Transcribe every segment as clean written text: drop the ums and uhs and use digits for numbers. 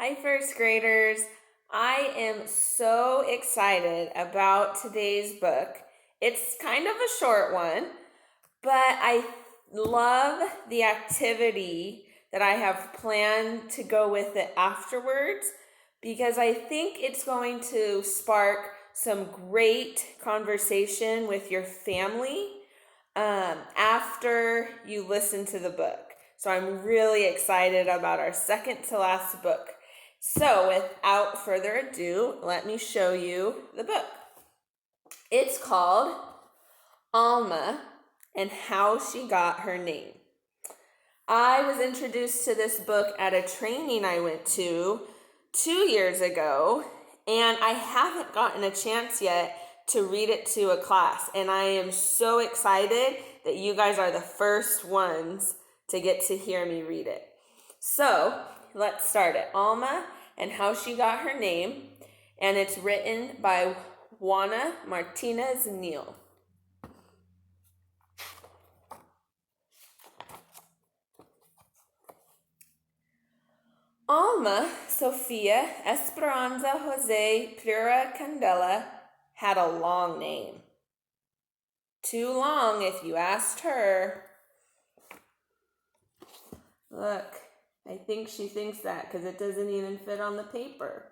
Hi, first graders. I am so excited about today's book. It's kind of a short one, but I love the activity that I have planned to go with it afterwards because I think it's going to spark some great conversation with your family after you listen to the book. So I'm really excited about our second to last book. So without further ado, let me show you the book. It's called Alma and How She Got Her Name. I was introduced to this book at a training I went to 2 years ago, and I haven't gotten a chance yet to read it to a class, and I am so excited that you guys are the first ones to get to hear me read it. So let's start it. Alma and How She Got Her Name, and it's written by Juana Martinez-Neal. Alma Sofia Esperanza Jose Pura Candela had a long name. Too long if you asked her. Look, I think she thinks that because it doesn't even fit on the paper.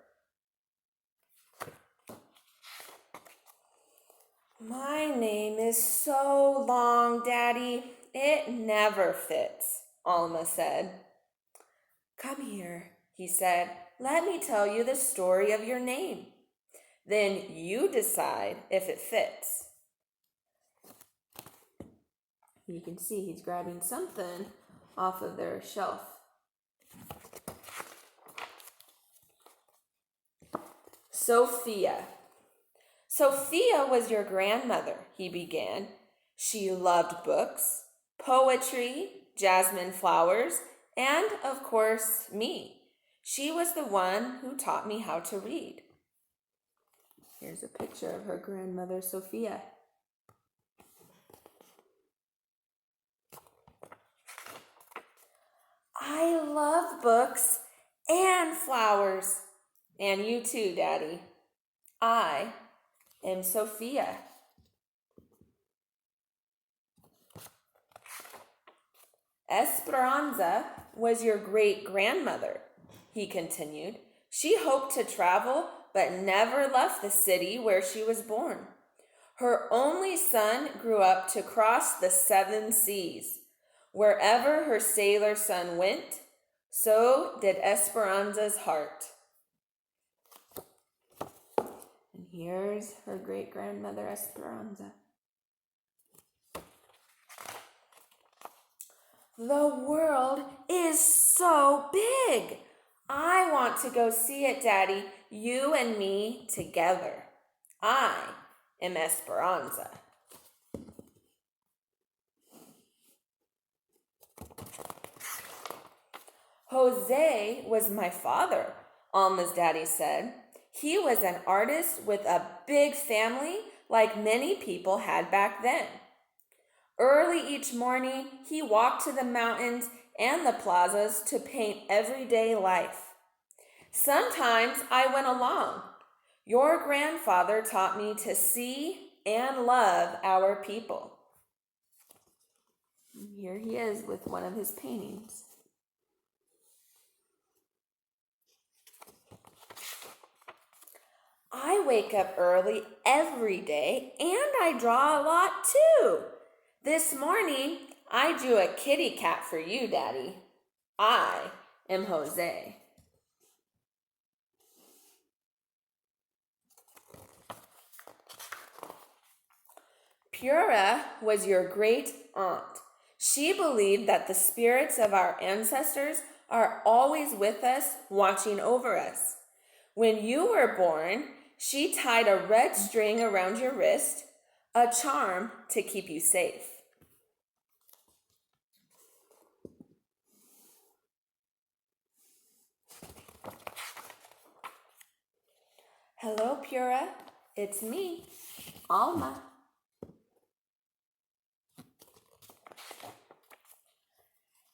My name is so long, Daddy. It never fits, Alma said. Come here, he said. Let me tell you the story of your name. Then you decide if it fits. You can see he's grabbing something off of their shelf. Sophia. Sophia was your grandmother, he began. She loved books, poetry, jasmine flowers, and, of course, me. She was the one who taught me how to read. Here's a picture of her grandmother, Sophia. I love books and flowers. And you too, Daddy. I am Sophia. Esperanza was your great-grandmother, he continued. She hoped to travel, but never left the city where she was born. Her only son grew up to cross the 7 seas. Wherever her sailor son went, so did Esperanza's heart. And here's her great-grandmother, Esperanza. The world is so big. I want to go see it, Daddy. You and me together. I am Esperanza. Jose was my father, Alma's daddy said. He was an artist with a big family like many people had back then. Early each morning, he walked to the mountains and the plazas to paint everyday life. Sometimes I went along. Your grandfather taught me to see and love our people. And here he is with one of his paintings. I wake up early every day and I draw a lot too. This morning, I drew a kitty cat for you, Daddy. I am Jose. Pura was your great aunt. She believed that the spirits of our ancestors are always with us, watching over us. When you were born, she tied a red string around your wrist, a charm to keep you safe. Hello, Pura. It's me, Alma.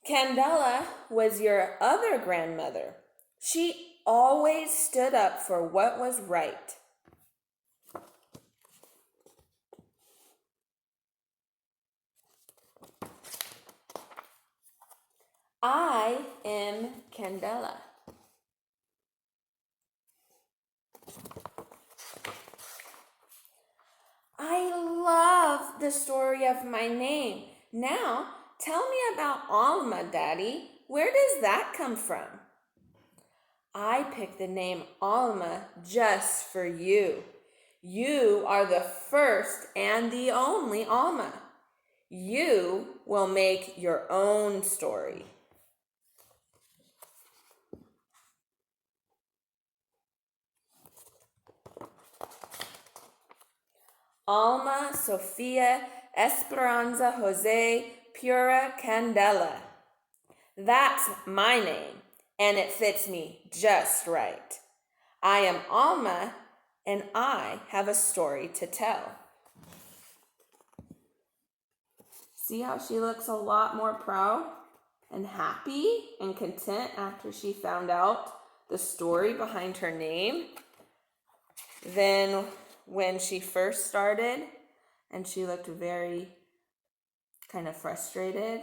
Candela was your other grandmother. She always stood up for what was right. I am Candela. I love the story of my name. Now, tell me about Alma, Daddy. Where does that come from? I picked the name Alma just for you. You are the first and the only Alma. You will make your own story. Alma Sofia Esperanza Jose Pura Candela. That's my name, and it fits me just right. I am Alma, and I have a story to tell. See how she looks a lot more proud and happy and content after she found out the story behind her name than when she first started, and she looked very kind of frustrated.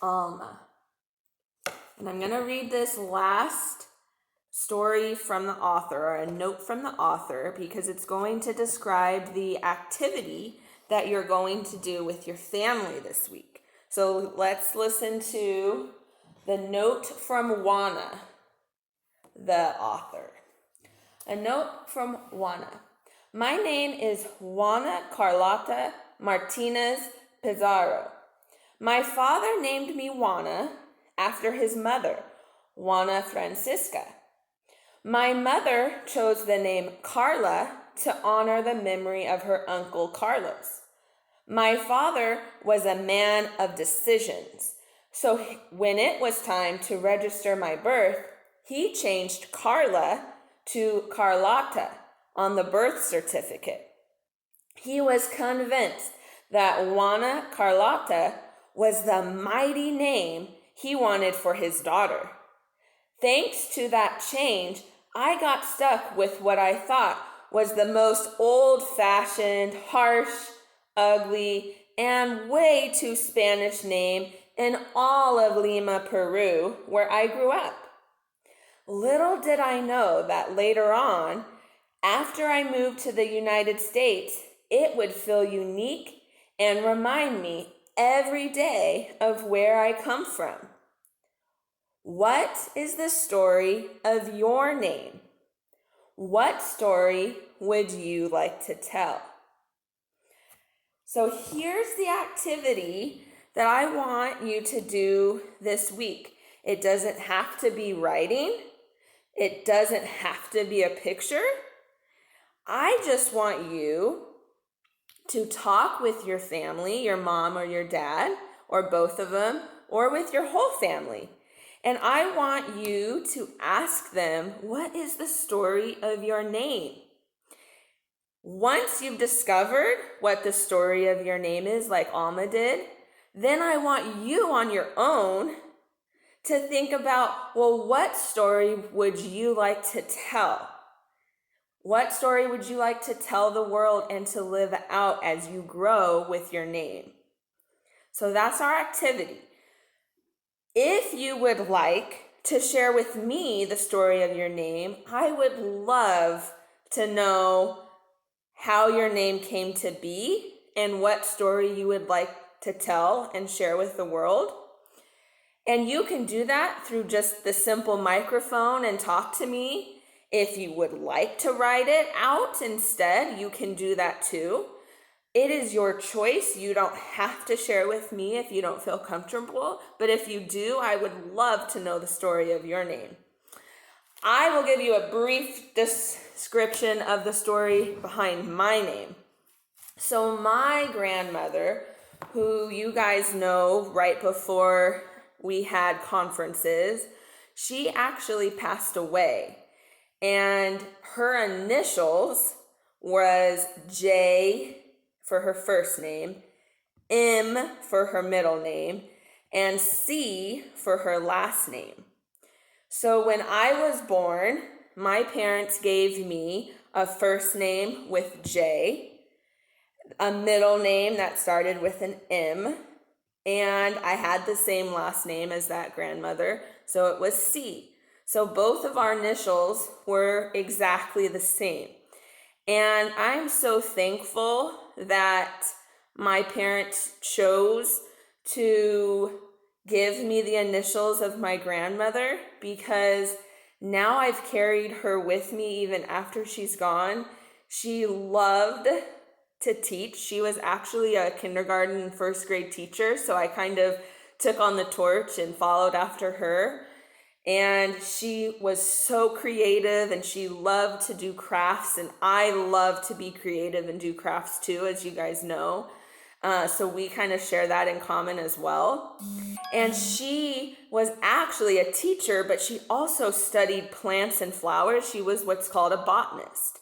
Alma. And I'm going to read this last story from the author, or a note from the author, because it's going to describe the activity that you're going to do with your family this week. So let's listen to the note from Juana, the author. A note from Juana. My name is Juana Carlota Martinez Pizarro. My father named me Juana after his mother, Juana Francisca. My mother chose the name Carla to honor the memory of her uncle Carlos. My father was a man of decisions, so when it was time to register my birth, he changed Carla to Carlota on the birth certificate. He was convinced that Juana Carlota was the mighty name he wanted for his daughter. Thanks to that change, I got stuck with what I thought was the most old-fashioned, harsh, ugly, and way too Spanish name in all of Lima, Peru, where I grew up. Little did I know that later on, after I moved to the United States, it would feel unique and remind me every day of where I come from. What is the story of your name? What story would you like to tell? So here's the activity that I want you to do this week. It doesn't have to be writing. It doesn't have to be a picture. I just want you to talk with your family, your mom or your dad, or both of them, or with your whole family. And I want you to ask them, what is the story of your name? Once you've discovered what the story of your name is, like Alma did, then I want you on your own to think about, well, what story would you like to tell? What story would you like to tell the world and to live out as you grow with your name? So that's our activity. If you would like to share with me the story of your name, I would love to know how your name came to be and what story you would like to tell and share with the world. And you can do that through just the simple microphone and talk to me. If you would like to write it out instead, you can do that too. It is your choice. You don't have to share with me if you don't feel comfortable. But if you do, I would love to know the story of your name. I will give you a brief description of the story behind my name. So my grandmother, who you guys know right before we had conferences, she actually passed away. And her initials was J for her first name, M for her middle name, and C for her last name. So when I was born, my parents gave me a first name with J, a middle name that started with an M, and I had the same last name as that grandmother, so it was C. So both of our initials were exactly the same. And I'm so thankful that my parents chose to give me the initials of my grandmother, because now I've carried her with me even after she's gone. She loved to teach. She was actually a kindergarten and first grade teacher, so I kind of took on the torch and followed after her. And she was so creative, and she loved to do crafts, and I love to be creative and do crafts too, as you guys know. So we kind of share that in common as well. And she was actually a teacher, but she also studied plants and flowers. She was what's called a botanist.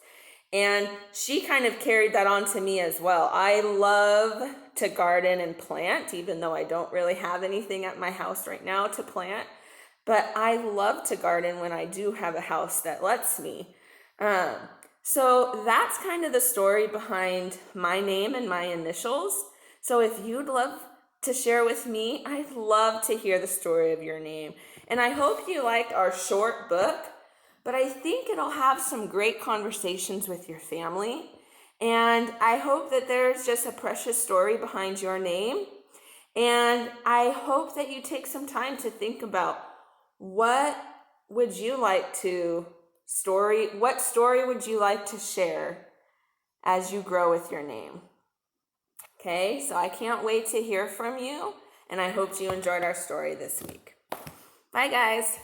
And she kind of carried that on to me as well. I love to garden and plant, even though I don't really have anything at my house right now to plant. But I love to garden when I do have a house that lets me. So that's kind of the story behind my name and my initials. So if you'd love to share with me, I'd love to hear the story of your name. And I hope you liked our short book, but I think it'll have some great conversations with your family. And I hope that there's just a precious story behind your name. And I hope that you take some time to think about what story would you like to share as you grow with your name? Okay, so I can't wait to hear from you, and I hope you enjoyed our story this week. Bye, guys.